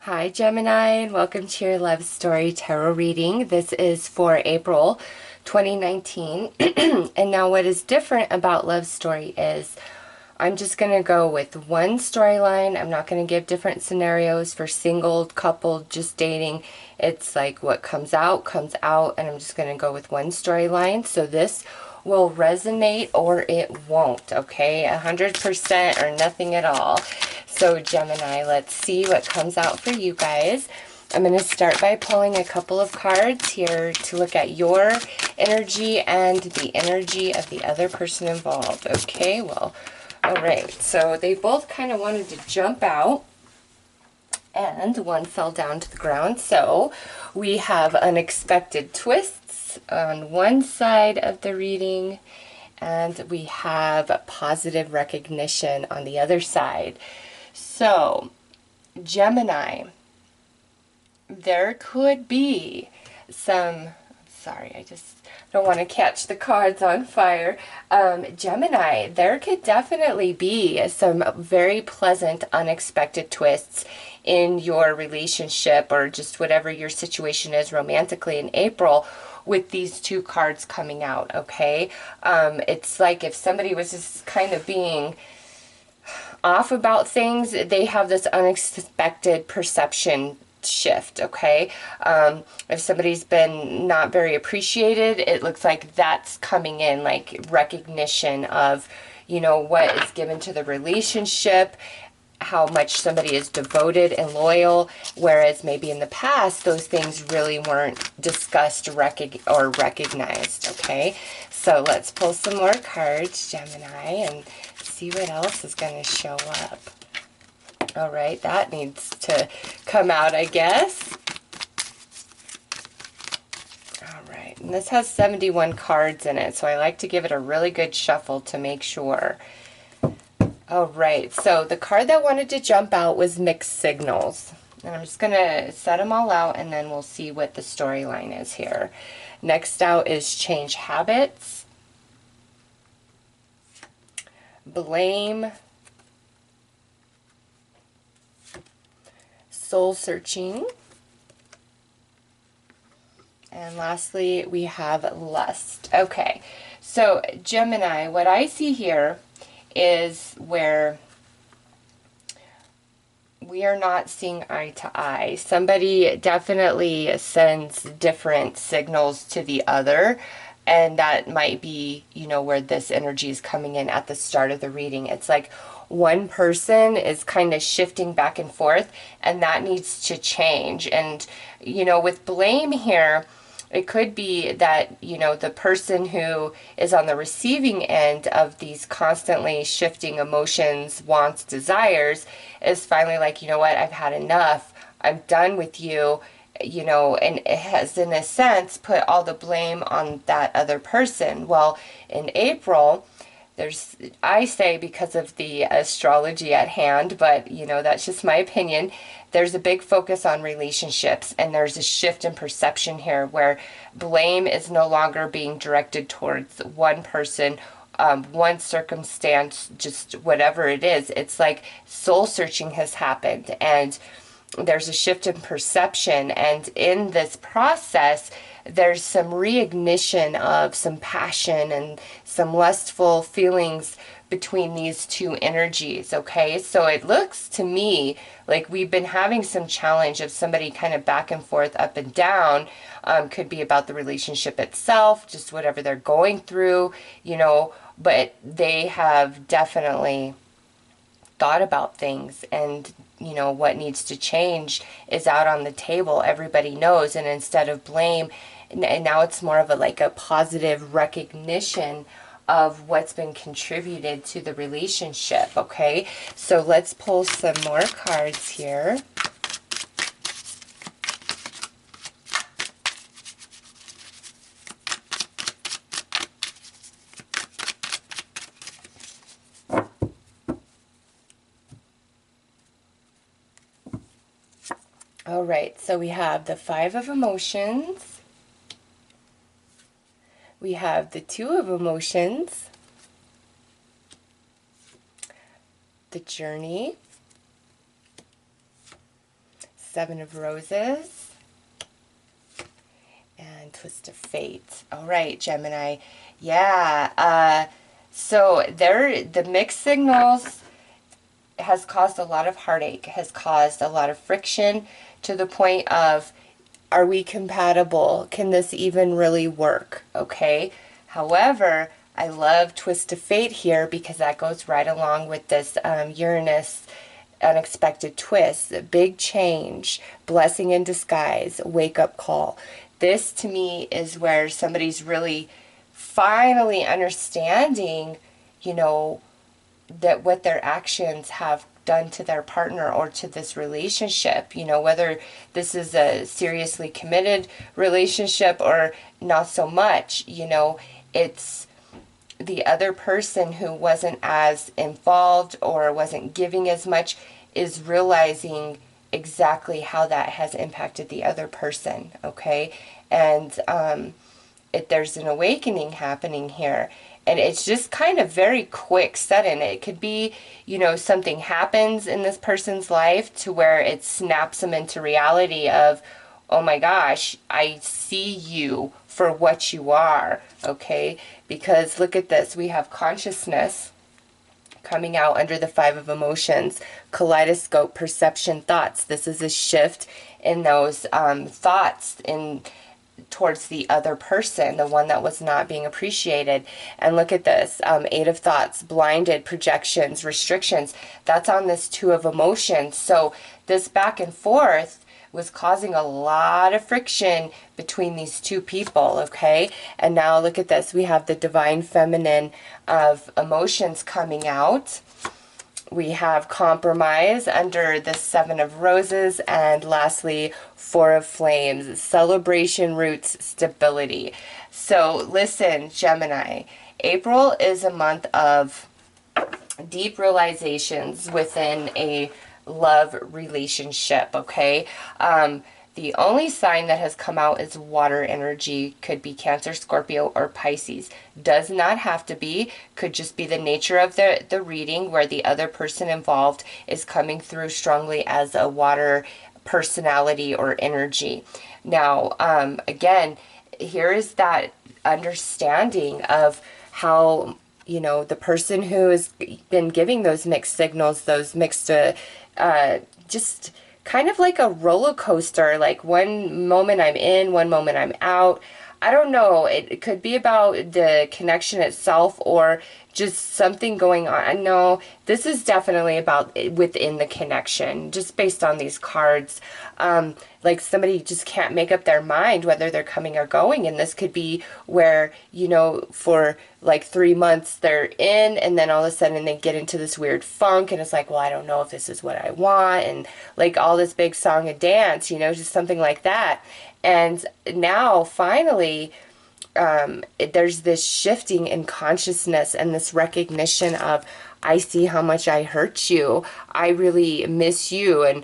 Hi Gemini, and welcome to your Love Story Tarot reading. This is for April 2019. And now what is different about Love Story is I'm just going to go with one storyline. I'm not going to give different scenarios for single, couple, just dating. It's like what comes out, and I'm just going to go with one storyline. So this will resonate or it won't, okay? 100% or nothing at all. So Gemini, let's see what comes out for you guys. I'm going to start by pulling a couple of cards here to look at your energy and the energy of the other person involved. Okay, well, all right. So they both kind of wanted to jump out, and one fell down to the ground. So we have unexpected twists on one side of the reading, and we have positive recognition on the other side. So, Gemini, there could be some, sorry, I just don't want to catch the cards on fire. Gemini, there could definitely be some very pleasant, unexpected twists in your relationship or just whatever your situation is romantically in April with these two cards coming out, okay? It's like if somebody was just kind of being off about things, they have this unexpected perception shift, okay? If somebody's been not very appreciated, it looks like that's coming in, like recognition of, you know, what is given to the relationship, how much somebody is devoted and loyal, whereas maybe in the past those things really weren't discussed or recognized, okay? So let's pull some more cards, Gemini, and see what else is going to show up. All right, that needs to come out, I guess. All right, and this has 71 cards in it, so I like to give it a really good shuffle to make sure. All right, so the card that wanted to jump out was mixed signals. And I'm just going to set them all out, and then we'll see what the storyline is here. Next out is change habits, blame, soul searching, and lastly we have lust. Okay, so Gemini, what I see here is where we are not seeing eye to eye. Somebody definitely sends different signals to the other, and that might be, you know, where this energy is coming in at the start of the reading. It's like one person is kind of shifting back and forth, and that needs to change. And, you know, with blame here, it could be that, you know, the person who is on the receiving end of these constantly shifting emotions, wants, desires, is finally like, you know what, I've had enough. I'm done with you, you know, and it has, in a sense, put all the blame on that other person. Well, in April, there's, I say because of the astrology at hand, but, you know, that's just my opinion, there's a big focus on relationships, and there's a shift in perception here where blame is no longer being directed towards one person, one circumstance, just whatever it is. It's like soul searching has happened, and there's a shift in perception, and in this process there's some reignition of some passion and some lustful feelings between these two energies, okay? So it looks to me like we've been having some challenge of somebody kind of back and forth, up and down. Could be about the relationship itself, just whatever they're going through, you know, but they have definitely thought about things, and you know what needs to change is out on the table. Everybody knows, and instead of blame, and now it's more of a like a positive recognition of what's been contributed to the relationship, okay? So let's pull some more cards here. All right, so we have the Five of Emotions, we have the Two of Emotions, the Journey, Seven of Roses, and Twist of Fate. All right, Gemini. Yeah, so the mixed signals has caused a lot of heartache, has caused a lot of friction, to the point of, are we compatible? Can this even really work? Okay. However, I love Twist of Fate here because that goes right along with this Uranus unexpected twist, a big change, blessing in disguise, wake-up call. This to me is where somebody's really finally understanding, you know, that what their actions have done to their partner or to this relationship, you know, whether this is a seriously committed relationship or not so much, you know, it's the other person who wasn't as involved or wasn't giving as much is realizing exactly how that has impacted the other person, okay? And there's an awakening happening here. And it's just kind of very quick, sudden. It could be, you know, something happens in this person's life to where it snaps them into reality of, oh my gosh, I see you for what you are, okay? Because look at this. We have consciousness coming out under the Five of Emotions, kaleidoscope, perception, thoughts. This is a shift in those thoughts towards the other person, the one that was not being appreciated. And look at this, Eight of Thoughts, blinded, projections, restrictions. That's on this Two of Emotions. So this back and forth was causing a lot of friction between these two people, okay? And now look at this. We have the Divine Feminine of Emotions coming out. We have compromise under the Seven of Roses, and lastly, Four of Flames, celebration, roots, stability. So listen, Gemini, April is a month of deep realizations within a love relationship, okay? The only sign that has come out is water energy. Could be Cancer, Scorpio, or Pisces. Does not have to be. Could just be the nature of the reading where the other person involved is coming through strongly as a water personality or energy. Now, again, here is that understanding of how, you know, the person who has been giving those mixed signals, those mixed, just kind of like a roller coaster, like one moment I'm in, one moment I'm out. I don't know. It could be about the connection itself or just something going on. No, this is definitely about within the connection, just based on these cards. Like somebody just can't make up their mind whether they're coming or going. And this could be where, you know, for like 3 months they're in and then all of a sudden they get into this weird funk and it's like, well, I don't know if this is what I want. And like all this big song and dance, you know, just something like that. And now finally, there's this shifting in consciousness and this recognition of, I see how much I hurt you. I really miss you. And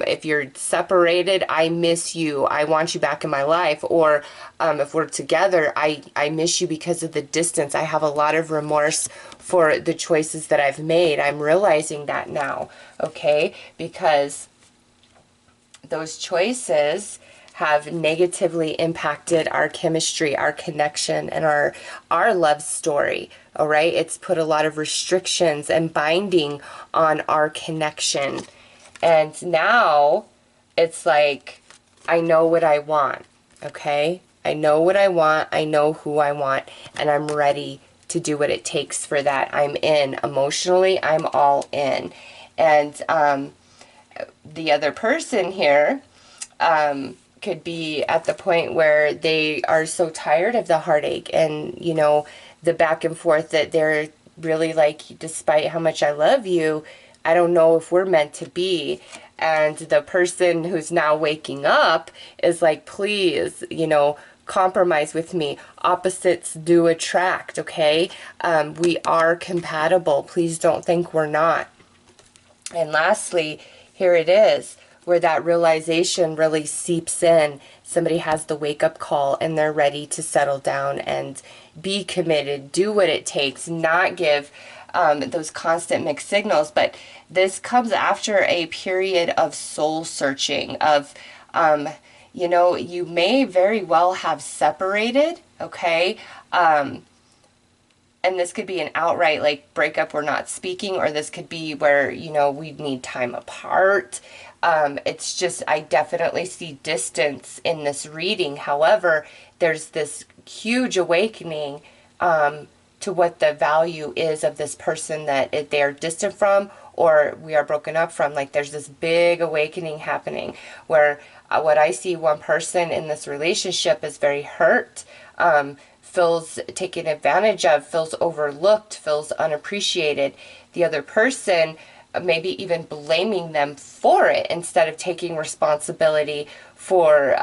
if you're separated, I miss you. I want you back in my life. Or if we're together, I miss you because of the distance. I have a lot of remorse for the choices that I've made. I'm realizing that now, okay? Because those choices have negatively impacted our chemistry, our connection, and our love story, all right? It's put a lot of restrictions and binding on our connection. And now it's like, I know what I want, okay? I know what I want, I know who I want, and I'm ready to do what it takes for that. I'm in. Emotionally, I'm all in. And the other person here, could be at the point where they are so tired of the heartache and, you know, the back and forth that they're really like, despite how much I love you, I don't know if we're meant to be. And the person who's now waking up is like, please, you know, compromise with me. Opposites do attract, okay? We are compatible. Please don't think we're not. And lastly, here it is, where that realization really seeps in. Somebody has the wake-up call and they're ready to settle down and be committed, do what it takes, not give those constant mixed signals. But this comes after a period of soul searching, of, you know, you may very well have separated, okay? And this could be an outright like breakup, we're not speaking, or this could be where, you know, we need time apart. It's just, I definitely see distance in this reading. However, there's this huge awakening to what the value is of this person that they're distant from, or we are broken up from. Like there's this big awakening happening where what I see, one person in this relationship is very hurt, feels taken advantage of, feels overlooked, feels unappreciated. The other person maybe even blaming them for it instead of taking responsibility for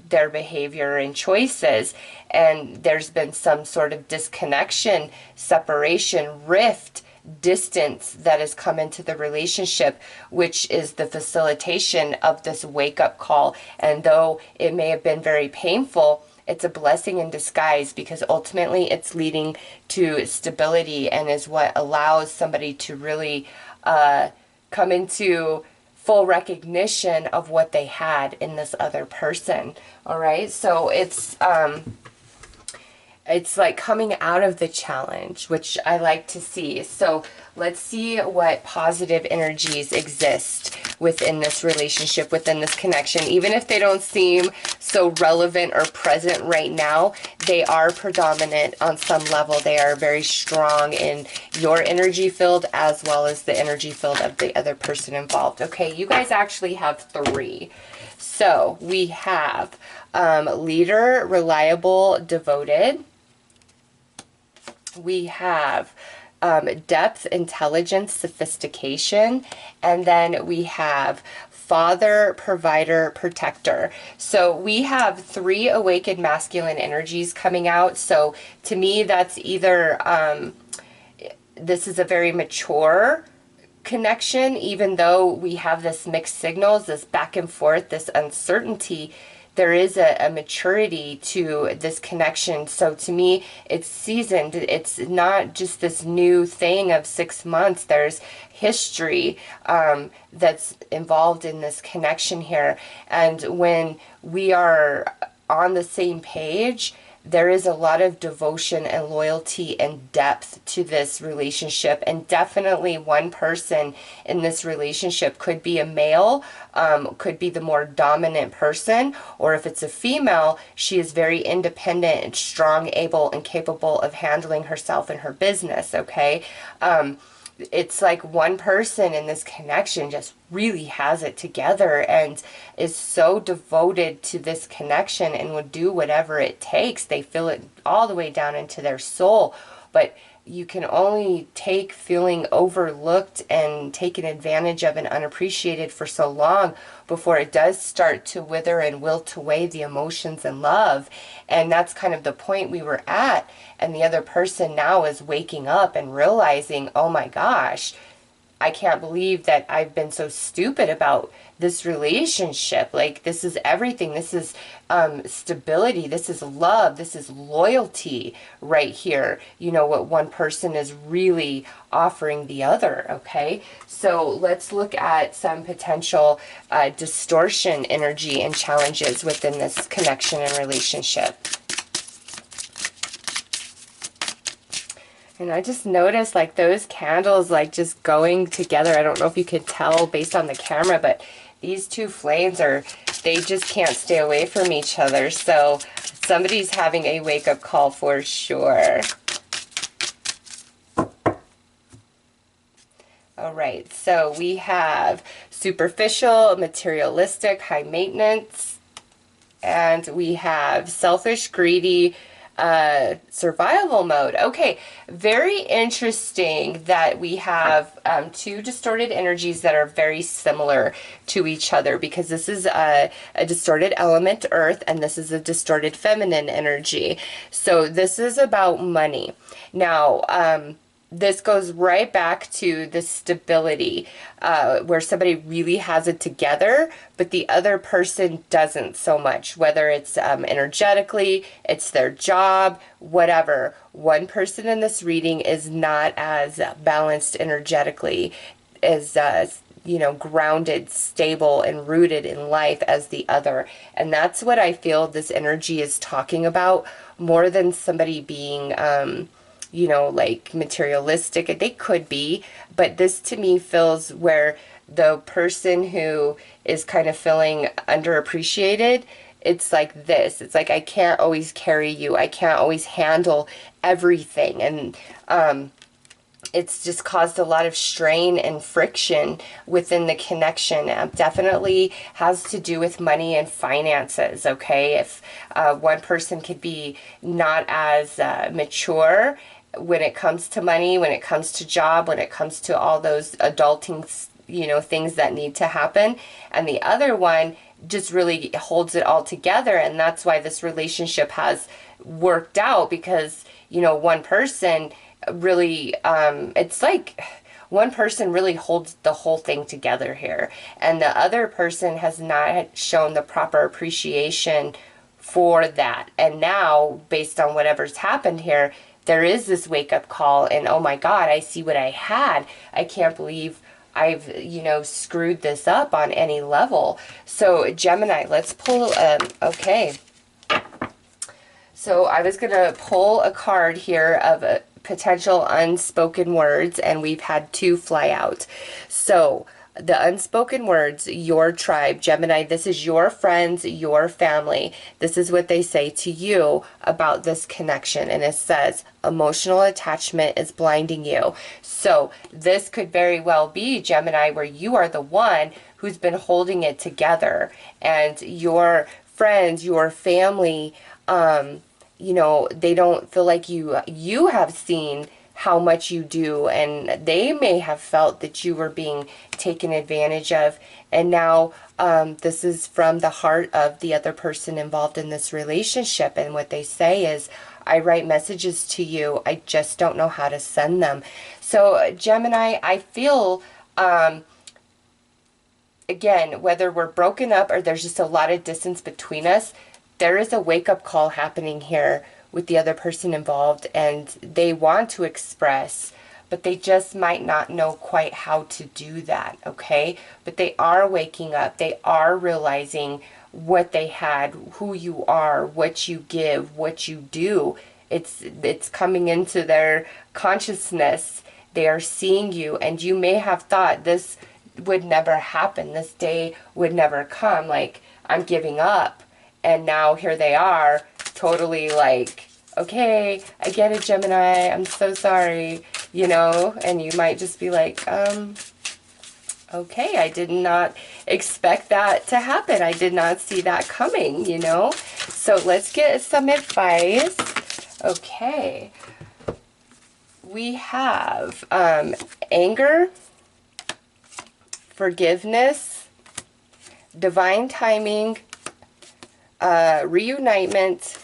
their behavior and choices. And there's been some sort of disconnection, separation, rift, distance that has come into the relationship, which is the facilitation of this wake-up call. And though it may have been very painful, it's a blessing in disguise, because ultimately it's leading to stability and is what allows somebody to really come into full recognition of what they had in this other person. All right, so it's like coming out of the challenge, which I like to see. So let's see what positive energies exist within this relationship, within this connection. Even if they don't seem so relevant or present right now, they are predominant on some level. They are very strong in your energy field as well as the energy field of the other person involved. Okay, you guys actually have 3. So we have leader, reliable, devoted. We have depth, intelligence, sophistication, and then we have father, provider, protector. So we have 3 awakened masculine energies coming out. So to me, that's either this is a very mature connection, even though we have this mixed signals, this back and forth, this uncertainty. There is a maturity to this connection. So to me, it's seasoned. It's not just this new thing of 6 months. There's history that's involved in this connection here. And when we are on the same page, there is a lot of devotion and loyalty and depth to this relationship. And definitely one person in this relationship could be a male, could be the more dominant person, or if it's a female, she is very independent and strong, able and capable of handling herself and her business, okay? It's like one person in this connection just really has it together and is so devoted to this connection and would do whatever it takes. They feel it all the way down into their soul. But you can only take feeling overlooked and taken advantage of and unappreciated for so long before it does start to wither and wilt away the emotions and love. And that's kind of the point we were at. And the other person now is waking up and realizing, oh my gosh, I can't believe that I've been so stupid about this relationship. Like, this is everything. This is stability. This is love. This is loyalty right here. You know, what one person is really offering the other, okay? So let's look at some potential distortion energy and challenges within this connection and relationship. And I just noticed like those candles like just going together. I don't know if you could tell based on the camera, but these 2 flames they just can't stay away from each other. So somebody's having a wake-up call for sure. All right, so we have superficial, materialistic, high maintenance, and we have selfish, greedy, survival mode. Okay, very interesting that we have 2 distorted energies that are very similar to each other, because this is a distorted element, earth, and this is a distorted feminine energy. So this is about money. Now, this goes right back to the stability, where somebody really has it together, but the other person doesn't so much, whether it's energetically, it's their job, whatever. One person in this reading is not as balanced energetically, as grounded, stable, and rooted in life as the other. And that's what I feel this energy is talking about, more than somebody being like materialistic. They could be, but this to me feels where the person who is kind of feeling underappreciated, it's like this. It's like, I can't always carry you. I can't always handle everything. And it's just caused a lot of strain and friction within the connection. Definitely has to do with money and finances, okay? If one person could be not as mature when it comes to money, when it comes to job, when it comes to all those adulting, things that need to happen, and the other one just really holds it all together. And that's why this relationship has worked out, because one person really it's like one person really holds the whole thing together here, and the other person has not shown the proper appreciation for that. And now, based on whatever's happened here, there is this wake-up call, and oh my God, I see what I had. I can't believe I've screwed this up on any level. So Gemini, let's pull okay, so I was gonna pull a card here of a potential unspoken words, and we've had 2 fly out. So the unspoken words, your tribe, Gemini, this is your friends, your family. This is what they say to you about this connection. And it says, emotional attachment is blinding you. So this could very well be, Gemini, where you are the one who's been holding it together, and your friends, your family, they don't feel like you have seen how much you do, and they may have felt that you were being taken advantage of. And now this is from the heart of the other person involved in this relationship, and what they say is, I write messages to you, I just don't know how to send them. So Gemini, I feel again, whether we're broken up or there's just a lot of distance between us, there is a wake-up call happening here with the other person involved, and they want to express, but they just might not know quite how to do that, okay? But they are waking up. They are realizing what they had, who you are, what you give, what you do. It's coming into their consciousness. They are seeing you, and you may have thought this would never happen. This day would never come. Like, I'm giving up. And now here they are, totally like, okay, I get it, Gemini, I'm so sorry, and you might just be like, okay, I did not expect that to happen. I did not see that coming, So let's get some advice. Okay. We have anger, forgiveness, divine timing, reunitement,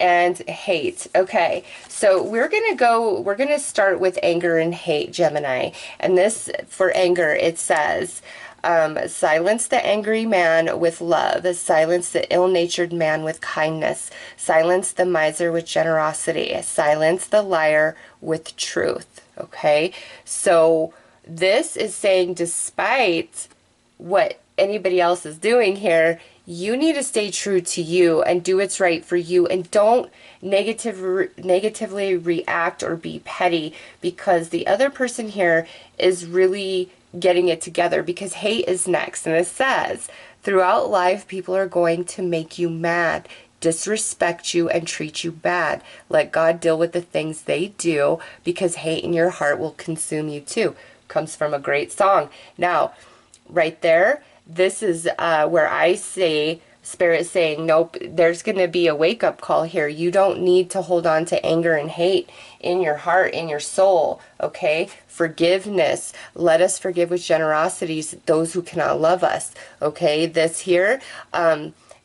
and hate. Okay, so we're gonna start with anger and hate, Gemini. And this, for anger, it says, silence the angry man with love, silence the ill-natured man with kindness, silence the miser with generosity, silence the liar with truth. Okay, so this is saying, despite what anybody else is doing here, you need to stay true to you and do what's right for you, and don't negatively react or be petty, because the other person here is really getting it together, because hate is next. And it says, throughout life, people are going to make you mad, disrespect you, and treat you bad. Let God deal with the things they do, because hate in your heart will consume you too. Comes from a great song. Now, right there, this is where I say, Spirit saying, nope, there's going to be a wake-up call here. You don't need to hold on to anger and hate in your heart, in your soul, okay? Forgiveness. Let us forgive with generosities those who cannot love us, okay? This here,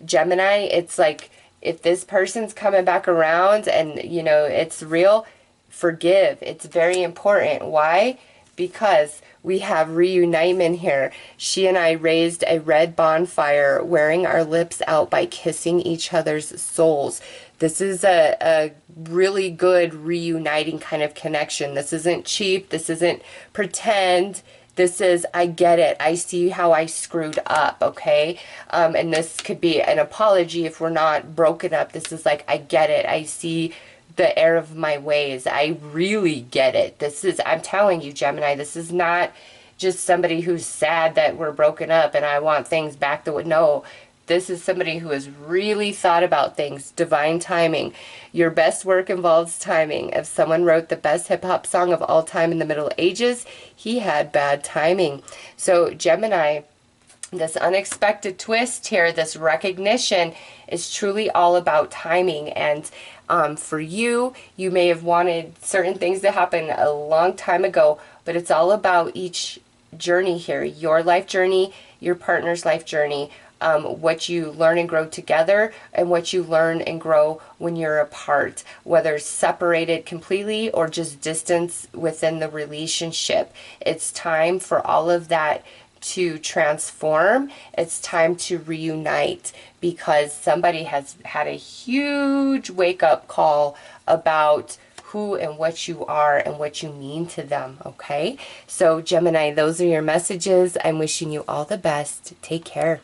Gemini, it's like, if this person's coming back around and, it's real, forgive. It's very important. Why? Because we have reunitement here. She and I raised a red bonfire, wearing our lips out by kissing each other's souls. This is a really good reuniting kind of connection. This isn't cheap. This isn't pretend. This is, I get it. I see how I screwed up, okay? And this could be an apology if we're not broken up. This is like, I get it. I see the error of my ways. I really get it. This is, I'm telling you, Gemini, this is not just somebody who's sad that we're broken up and I want things back the way. No, this is somebody who has really thought about things. Divine timing. Your best work involves timing. If someone wrote the best hip-hop song of all time in the Middle Ages, he had bad timing. So Gemini, this unexpected twist here, this recognition is truly all about timing. And for you, you may have wanted certain things to happen a long time ago, but it's all about each journey here. Your life journey, your partner's life journey, what you learn and grow together, and what you learn and grow when you're apart, whether separated completely or just distance within the relationship. It's time for all of that to transform. It's time to reunite, because somebody has had a huge wake-up call about who and what you are and what you mean to them, okay? So Gemini, those are your messages. I'm wishing you all the best. Take care.